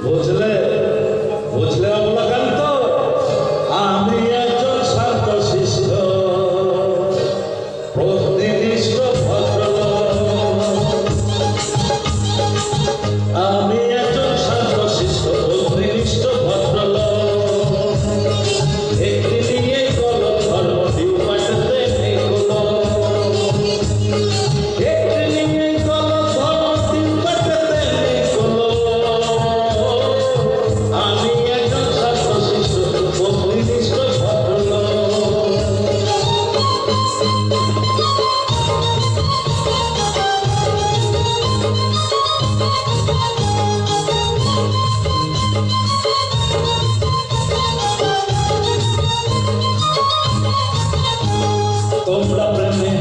বুঝলে বুঝলে অবলাকান্ত, আমি একজন শান্ত শিষ্ট প্রতিনিষ্ঠ ভদ্রলোক। আমি একজন শান্ত শিষ্ট প্রতিনিষ্ঠ ভদ্রলোক। একটি নিয়ে গলত ধর্ম ডিউ পাঠাতে নেই কোনো। একটি নিয়ে গলত ধর্ম ডিউ পাঠাতে নেই কোনো। আমি একজন শান্ত শিষ্ট প্রতিনিষ্ঠ ভদ্রলোক। তোমরা প্রেমে